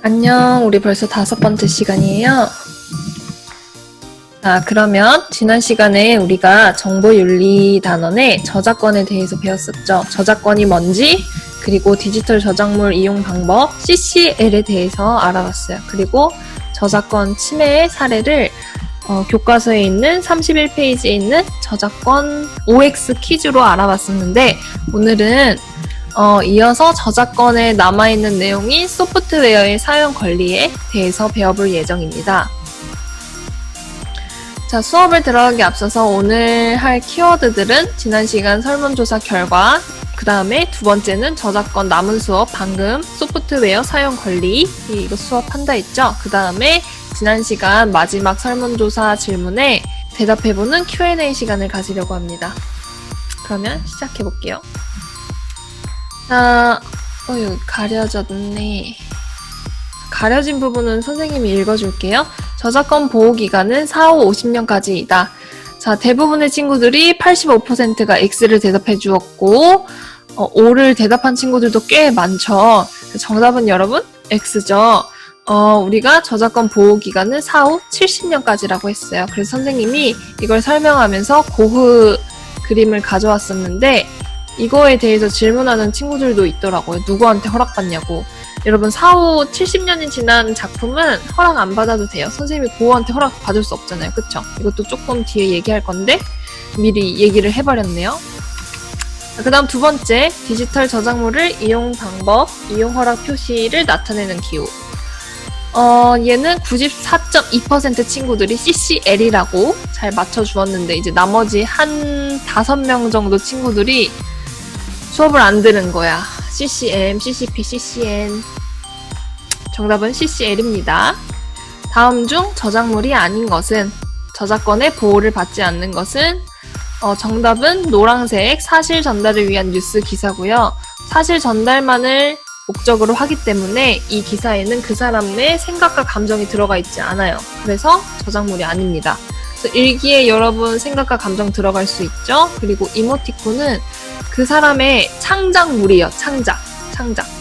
안녕, 우리 벌써 5번째 시간이에요. 자, 그러면 지난 시간에 우리가 정보윤리 단원의 저작권에 대해서 배웠었죠. 저작권이 뭔지, 그리고 디지털 저작물 이용 방법, CCL에 대해서 알아봤어요. 그리고 저작권 침해의 사례를 교과서에 있는 31페이지에 있는 저작권 OX 퀴즈로 알아봤었는데, 오늘은 이어서 저작권에 남아있는 내용인 소프트웨어의 사용 권리에 대해서 배워볼 예정입니다. 자, 수업을 들어가기 앞서서 오늘 할 키워드들은 지난 시간 설문조사 결과, 그 다음에 두 번째는 저작권 남은 수업, 방금 소프트웨어 사용 권리, 이거 수업한다 했죠? 그 다음에 지난 시간 마지막 설문조사 질문에 대답해보는 Q&A 시간을 가지려고 합니다. 그러면 시작해볼게요. 자, 여기 가려졌네. 가려진 부분은 선생님이 읽어줄게요. 저작권 보호기간은 4, 5, 50년까지이다. 자, 대부분의 친구들이 85%가 X를 대답해 주었고, O를 대답한 친구들도 꽤 많죠. 정답은 여러분, X죠. 우리가 저작권 보호기간은 4, 5, 70년까지라고 했어요. 그래서 선생님이 이걸 설명하면서 고흐 그림을 가져왔었는데, 이거에 대해서 질문하는 친구들도 있더라고요. 누구한테 허락받냐고. 여러분 4, 5, 70년이 지난 작품은 허락 안 받아도 돼요. 선생님이 고흐한테 허락 받을 수 없잖아요. 그쵸? 이것도 조금 뒤에 얘기할 건데 미리 얘기를 해버렸네요. 그 다음 두 번째, 디지털 저작물을 이용 방법, 이용 허락 표시를 나타내는 기호. 얘는 94.2% 친구들이 CCL이라고 잘 맞춰주었는데 이제 나머지 한 5명 정도 친구들이 수업을 안 들은 거야. CCM, CCP, CCN. 정답은 CCL입니다. 다음 중 저작물이 아닌 것은, 저작권의 보호를 받지 않는 것은, 정답은 노란색 사실 전달을 위한 뉴스 기사고요. 사실 전달만을 목적으로 하기 때문에 이 기사에는 그 사람의 생각과 감정이 들어가 있지 않아요. 그래서 저작물이 아닙니다. 그래서 일기에 여러분 생각과 감정 들어갈 수 있죠. 그리고 이모티콘은 그 사람의 창작물이에요. 창작.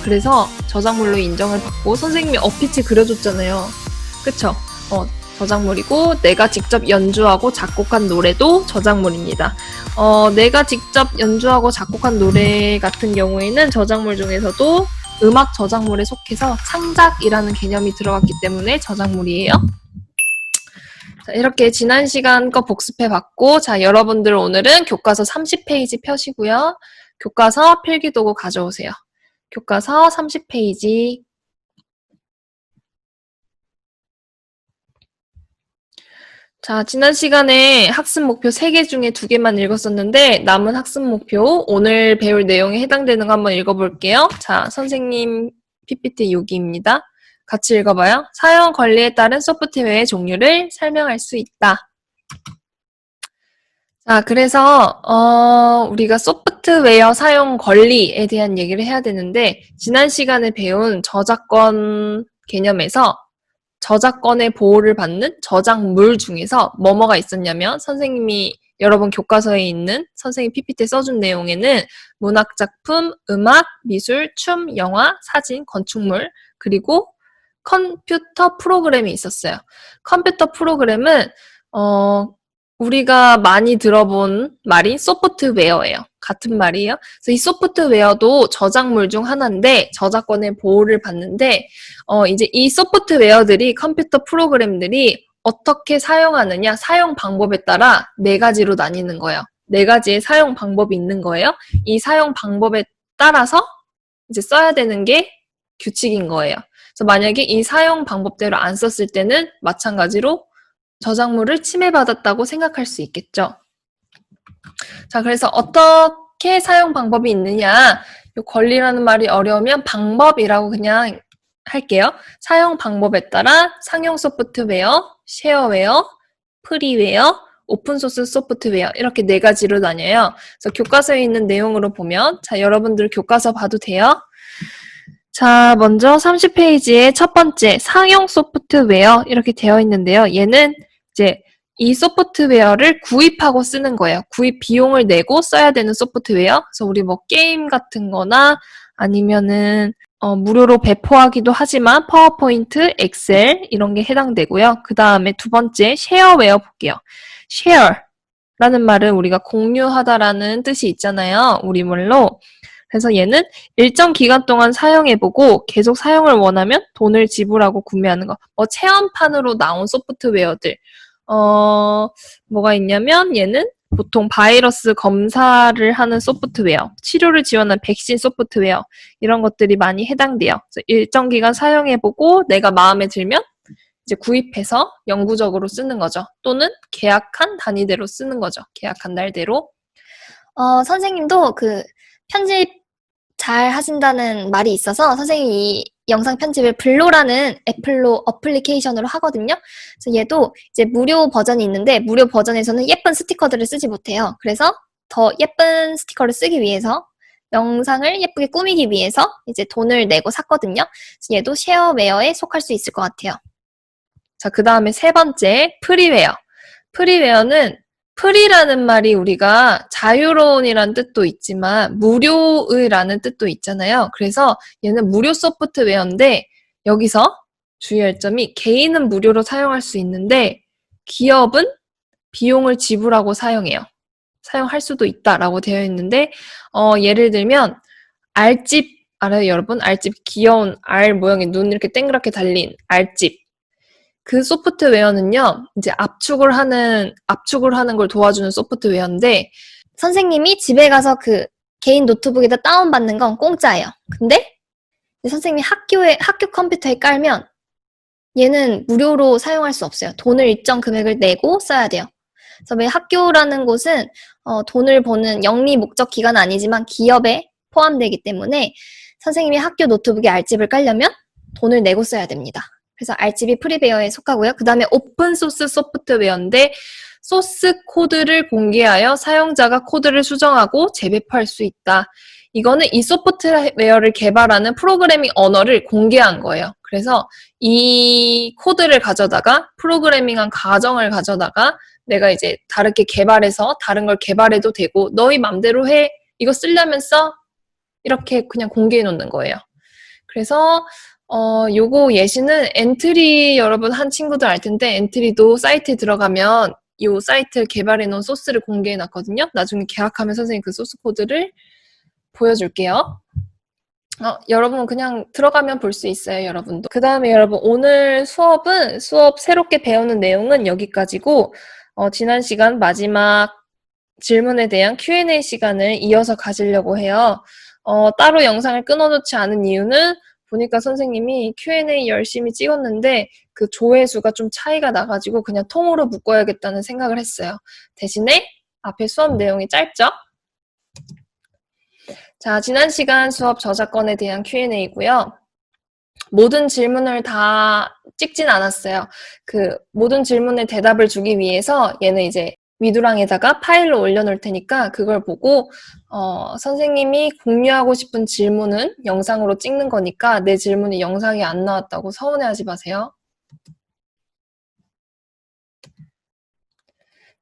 그래서 저작물로 인정을 받고 선생님이 어피치 그려줬잖아요. 그쵸? 저작물이고 내가 직접 연주하고 작곡한 노래도 저작물입니다. 내가 직접 연주하고 작곡한 노래 같은 경우에는 저작물 중에서도 음악 저작물에 속해서 창작이라는 개념이 들어갔기 때문에 저작물이에요. 자, 이렇게 지난 시간 거 복습해봤고, 자, 여러분들 오늘은 교과서 30페이지 펴시고요. 교과서 필기도구 가져오세요. 교과서 30페이지. 자, 지난 시간에 학습 목표 3개 중에 2개만 읽었었는데 남은 학습 목표 오늘 배울 내용에 해당되는 거 한번 읽어볼게요. 자, 선생님 PPT 여기입니다. 같이 읽어봐요. 사용 권리에 따른 소프트웨어의 종류를 설명할 수 있다. 자, 그래서 우리가 소프트웨어 사용 권리에 대한 얘기를 해야 되는데 지난 시간에 배운 저작권 개념에서 저작권의 보호를 받는 저작물 중에서 뭐뭐가 있었냐면 선생님이 여러분 교과서에 있는 선생님 PPT에 써준 내용에는 문학작품, 음악, 미술, 춤, 영화, 사진, 건축물 그리고 컴퓨터 프로그램이 있었어요. 컴퓨터 프로그램은 우리가 많이 들어본 말이 소프트웨어예요. 같은 말이에요. 그래서 이 소프트웨어도 저작물 중 하나인데 저작권의 보호를 받는데 이제 이 소프트웨어들이 컴퓨터 프로그램들이 어떻게 사용하느냐 사용 방법에 따라 4가지로 나뉘는 거예요. 4가지의 사용 방법이 있는 거예요. 이 사용 방법에 따라서 이제 써야 되는 게 규칙인 거예요. 그래서 만약에 이 사용 방법대로 안 썼을 때는 마찬가지로 저작물을 침해받았다고 생각할 수 있겠죠. 자, 그래서 어떻게 사용 방법이 있느냐. 이 권리라는 말이 어려우면 방법이라고 그냥 할게요. 사용 방법에 따라 상용 소프트웨어, 쉐어웨어, 프리웨어, 오픈소스 소프트웨어 이렇게 4가지로 나뉘어요. 그래서 교과서에 있는 내용으로 보면 자, 여러분들 교과서 봐도 돼요. 자, 먼저 30페이지의 첫 번째 상용 소프트웨어 이렇게 되어 있는데요. 얘는 이제 이 소프트웨어를 구입하고 쓰는 거예요. 구입 비용을 내고 써야 되는 소프트웨어. 그래서 우리 뭐 게임 같은 거나 아니면은 무료로 배포하기도 하지만 파워포인트, 엑셀 이런 게 해당되고요. 그 다음에 두 번째 쉐어웨어 볼게요. share라는 말은 우리가 공유하다라는 뜻이 있잖아요. 우리말로. 그래서 얘는 일정 기간 동안 사용해보고 계속 사용을 원하면 돈을 지불하고 구매하는 거. 체험판으로 나온 소프트웨어들. 뭐가 있냐면 얘는 보통 바이러스 검사를 하는 소프트웨어, 치료를 지원하는 백신 소프트웨어 이런 것들이 많이 해당돼요. 그래서 일정 기간 사용해보고 내가 마음에 들면 이제 구입해서 영구적으로 쓰는 거죠. 또는 계약한 단위대로 쓰는 거죠. 계약한 날대로. 선생님도 그 편집 잘 하신다는 말이 있어서 선생님이 이 영상 편집을 블로라는 애플로 어플리케이션으로 하거든요. 그래서 얘도 이제 무료 버전이 있는데 무료 버전에서는 예쁜 스티커들을 쓰지 못해요. 그래서 더 예쁜 스티커를 쓰기 위해서 영상을 예쁘게 꾸미기 위해서 이제 돈을 내고 샀거든요. 그래서 얘도 쉐어웨어에 속할 수 있을 것 같아요. 자, 그 다음에 세 번째, 프리웨어. 프리웨어는 프리라는 말이 우리가 자유로운이라는 뜻도 있지만 무료의라는 뜻도 있잖아요. 그래서 얘는 무료 소프트웨어인데 여기서 주의할 점이 개인은 무료로 사용할 수 있는데 기업은 비용을 지불하고 사용해요. 사용할 수도 있다라고 되어 있는데 예를 들면 알집 알아요, 여러분? 알집 귀여운 알 모양의 눈 이렇게 땡그랗게 달린 알집. 그 소프트웨어는요, 이제 압축을 하는 걸 도와주는 소프트웨어인데, 선생님이 집에 가서 그 개인 노트북에다 다운받는 건 공짜예요. 근데 선생님이 학교 컴퓨터에 깔면 얘는 무료로 사용할 수 없어요. 돈을 일정 금액을 내고 써야 돼요. 그래서 왜 학교라는 곳은 돈을 버는 영리 목적 기관은 아니지만 기업에 포함되기 때문에 선생님이 학교 노트북에 알집을 깔려면 돈을 내고 써야 됩니다. 그래서 알집이 프리웨어에 속하고요. 그 다음에 오픈소스 소프트웨어인데 소스 코드를 공개하여 사용자가 코드를 수정하고 재배포할 수 있다. 이거는 이 소프트웨어를 개발하는 프로그래밍 언어를 공개한 거예요. 그래서 이 코드를 가져다가 프로그래밍한 과정을 가져다가 내가 이제 다르게 개발해서 다른 걸 개발해도 되고 너희 맘대로 해. 이거 쓰려면 써. 이렇게 그냥 공개해 놓는 거예요. 그래서 요거 예시는 엔트리 여러분 한 친구들 알 텐데 엔트리도 사이트에 들어가면 요 사이트 개발해 놓은 소스를 공개해 놨거든요. 나중에 계약하면 선생님 그 소스 코드를 보여줄게요. 여러분 그냥 들어가면 볼 수 있어요, 여러분도. 그 다음에 여러분 오늘 수업 새롭게 배우는 내용은 여기까지고 지난 시간 마지막 질문에 대한 Q&A 시간을 이어서 가지려고 해요. 따로 영상을 끊어놓지 않은 이유는 보니까 선생님이 Q&A 열심히 찍었는데 그 조회수가 좀 차이가 나가지고 그냥 통으로 묶어야겠다는 생각을 했어요. 대신에 앞에 수업 내용이 짧죠? 자, 지난 시간 수업 저작권에 대한 Q&A고요. 모든 질문을 다 찍진 않았어요. 그 모든 질문에 대답을 주기 위해서 얘는 이제 위두랑에다가 파일로 올려놓을 테니까 그걸 보고 선생님이 공유하고 싶은 질문은 영상으로 찍는 거니까 내 질문이 영상에 안 나왔다고 서운해하지 마세요.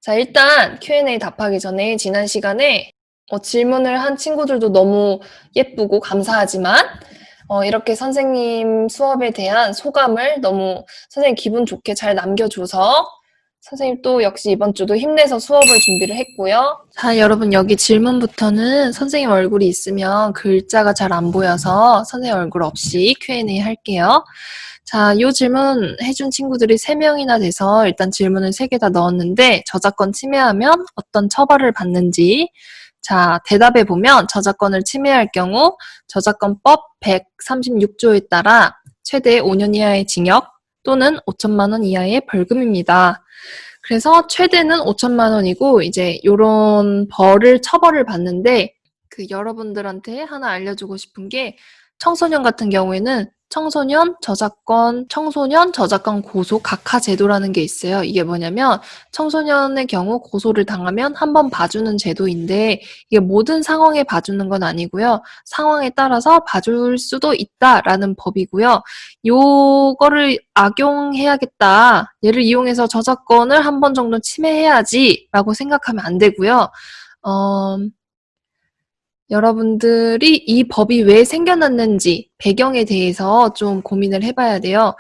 자, 일단 Q&A 답하기 전에 지난 시간에 질문을 한 친구들도 너무 예쁘고 감사하지만 이렇게 선생님 수업에 대한 소감을 너무 선생님 기분 좋게 잘 남겨줘서 선생님 또 역시 이번 주도 힘내서 수업을 준비를 했고요. 자, 여러분 여기 질문부터는 선생님 얼굴이 있으면 글자가 잘 안 보여서 선생님 얼굴 없이 Q&A 할게요. 자, 요 질문 해준 친구들이 3명이나 돼서 일단 질문을 3개 다 넣었는데 저작권 침해하면 어떤 처벌을 받는지 자, 대답해 보면 저작권을 침해할 경우 저작권법 136조에 따라 최대 5년 이하의 징역 또는 5천만 원 이하의 벌금입니다. 그래서 최대는 5천만 원이고 이제 요런 처벌을 받는데 그 여러분들한테 하나 알려주고 싶은 게 청소년 같은 경우에는 청소년 저작권 고소 각하 제도라는 게 있어요. 이게 뭐냐면 청소년의 경우 고소를 당하면 한 번 봐주는 제도인데 이게 모든 상황에 봐주는 건 아니고요. 상황에 따라서 봐줄 수도 있다라는 법이고요. 요거를 악용해야겠다. 얘를 이용해서 저작권을 한 번 정도 침해해야지 라고 생각하면 안 되고요. 여러분들이 이 법이 왜 생겨났는지 배경에 대해서 좀 고민을 해봐야 돼요.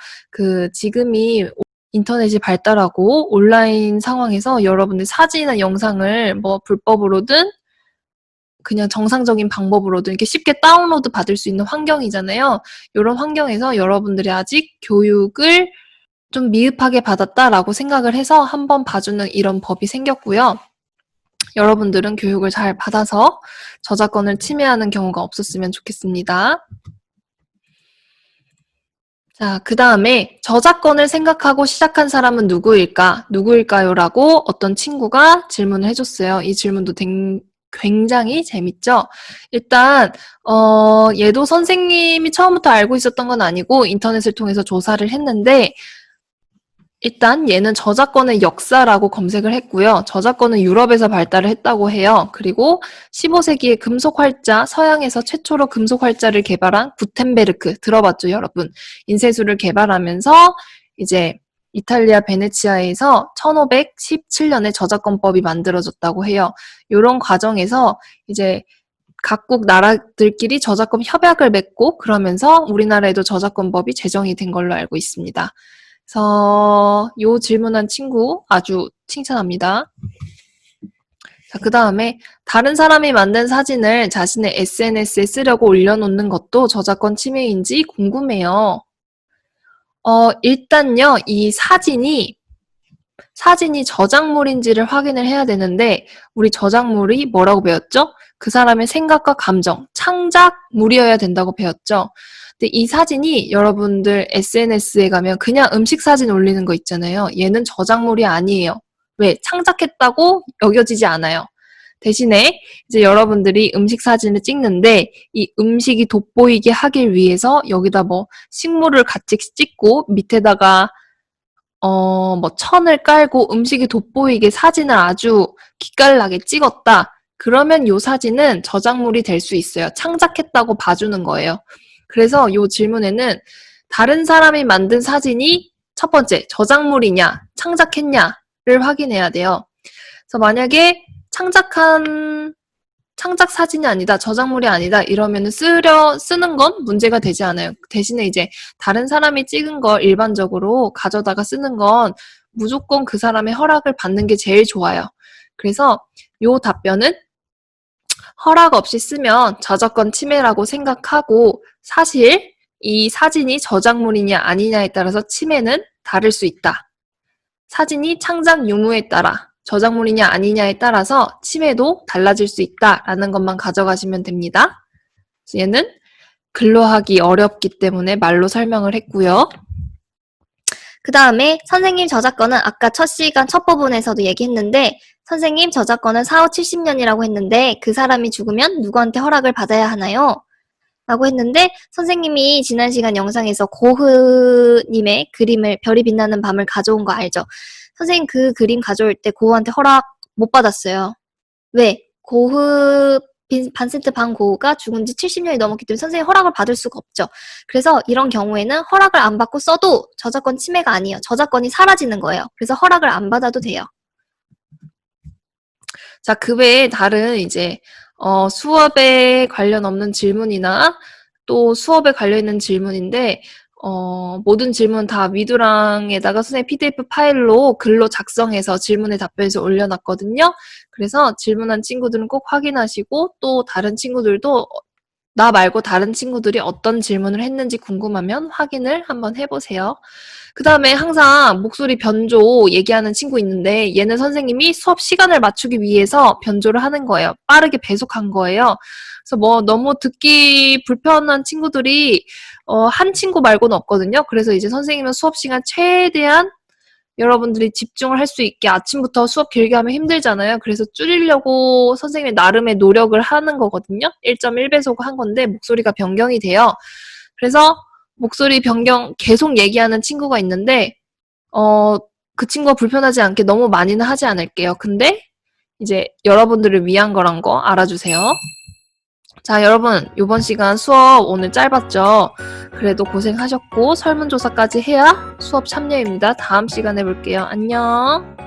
지금이 인터넷이 발달하고 온라인 상황에서 여러분들 사진이나 영상을 뭐 불법으로든 그냥 정상적인 방법으로든 이렇게 쉽게 다운로드 받을 수 있는 환경이잖아요. 이런 환경에서 여러분들이 아직 교육을 좀 미흡하게 받았다라고 생각을 해서 한번 봐주는 이런 법이 생겼고요. 여러분들은 교육을 잘 받아서 저작권을 침해하는 경우가 없었으면 좋겠습니다. 자, 그 다음에 저작권을 생각하고 시작한 사람은 누구일까요? 라고 어떤 친구가 질문을 해줬어요. 이 질문도 굉장히 재밌죠? 일단, 얘도 선생님이 처음부터 알고 있었던 건 아니고 인터넷을 통해서 조사를 했는데, 일단 얘는 저작권의 역사라고 검색을 했고요. 저작권은 유럽에서 발달을 했다고 해요. 그리고 15세기에 금속 활자, 서양에서 최초로 금속 활자를 개발한 구텐베르크, 들어봤죠, 여러분? 인쇄술을 개발하면서 이제 이탈리아 베네치아에서 1517년에 저작권법이 만들어졌다고 해요. 이런 과정에서 이제 각국 나라들끼리 저작권 협약을 맺고 그러면서 우리나라에도 저작권법이 제정이 된 걸로 알고 있습니다. 그래서 요 질문한 친구 아주 칭찬합니다. 자, 그 다음에 다른 사람이 만든 사진을 자신의 SNS에 쓰려고 올려놓는 것도 저작권 침해인지 궁금해요. 일단요, 이 사진이 저작물인지를 확인을 해야 되는데 우리 저작물이 뭐라고 배웠죠? 그 사람의 생각과 감정, 창작물이어야 된다고 배웠죠. 근데 이 사진이 여러분들 SNS에 가면 그냥 음식 사진 올리는 거 있잖아요. 얘는 저작물이 아니에요. 왜? 창작했다고 여겨지지 않아요. 대신에 이제 여러분들이 음식 사진을 찍는데 이 음식이 돋보이게 하기 위해서 여기다 뭐 식물을 같이 찍고 밑에다가 뭐 천을 깔고 음식이 돋보이게 사진을 아주 기깔나게 찍었다. 그러면 요 사진은 저작물이 될 수 있어요. 창작했다고 봐주는 거예요. 그래서 요 질문에는 다른 사람이 만든 사진이 첫 번째 저작물이냐 창작했냐를 확인해야 돼요. 그래서 만약에 창작 사진이 아니다, 저작물이 아니다 이러면은 쓰는 건 문제가 되지 않아요. 대신에 이제 다른 사람이 찍은 걸 일반적으로 가져다가 쓰는 건 무조건 그 사람의 허락을 받는 게 제일 좋아요. 그래서 요 답변은 허락 없이 쓰면 저작권 침해라고 생각하고 사실 이 사진이 저작물이냐 아니냐에 따라서 침해는 다를 수 있다. 사진이 창작 유무에 따라 저작물이냐 아니냐에 따라서 침해도 달라질 수 있다라는 것만 가져가시면 됩니다. 얘는 글로 하기 어렵기 때문에 말로 설명을 했고요. 그 다음에 선생님 저작권은 아까 첫 시간 첫 부분에서도 얘기했는데 선생님 저작권은 4, 5, 70년이라고 했는데 그 사람이 죽으면 누구한테 허락을 받아야 하나요? 라고 했는데 선생님이 지난 시간 영상에서 고흐님의 그림을 별이 빛나는 밤을 가져온 거 알죠? 선생님 그 그림 가져올 때 고흐한테 허락 못 받았어요. 왜? 반센트 반 고흐가 죽은 지 70년이 넘었기 때문에 선생님 허락을 받을 수가 없죠. 그래서 이런 경우에는 허락을 안 받고 써도 저작권 침해가 아니에요. 저작권이 사라지는 거예요. 그래서 허락을 안 받아도 돼요. 자, 그 외에 다른 이제 수업에 관련 없는 질문이나 또 수업에 관련 있는 질문인데 모든 질문 다 미두랑에다가 선생님 PDF 파일로 글로 작성해서 질문에 답변해서 올려놨거든요. 그래서 질문한 친구들은 꼭 확인하시고 또 다른 친구들도 나 말고 다른 친구들이 어떤 질문을 했는지 궁금하면 확인을 한번 해보세요. 그 다음에 항상 목소리 변조 얘기하는 친구 있는데 얘는 선생님이 수업 시간을 맞추기 위해서 변조를 하는 거예요. 빠르게 배속한 거예요. 그래서 뭐 너무 듣기 불편한 친구들이 한 친구 말고는 없거든요. 그래서 이제 선생님은 수업 시간 최대한 여러분들이 집중을 할 수 있게 아침부터 수업 길게 하면 힘들잖아요. 그래서 줄이려고 선생님이 나름의 노력을 하는 거거든요. 1.1배속 한 건데 목소리가 변경이 돼요. 그래서 목소리 변경 계속 얘기하는 친구가 있는데 그 친구가 불편하지 않게 너무 많이는 하지 않을게요. 근데 이제 여러분들을 위한 거란 거 알아주세요. 자, 여러분 이번 시간 수업 오늘 짧았죠? 그래도 고생하셨고 설문조사까지 해야 수업 참여입니다. 다음 시간에 볼게요. 안녕.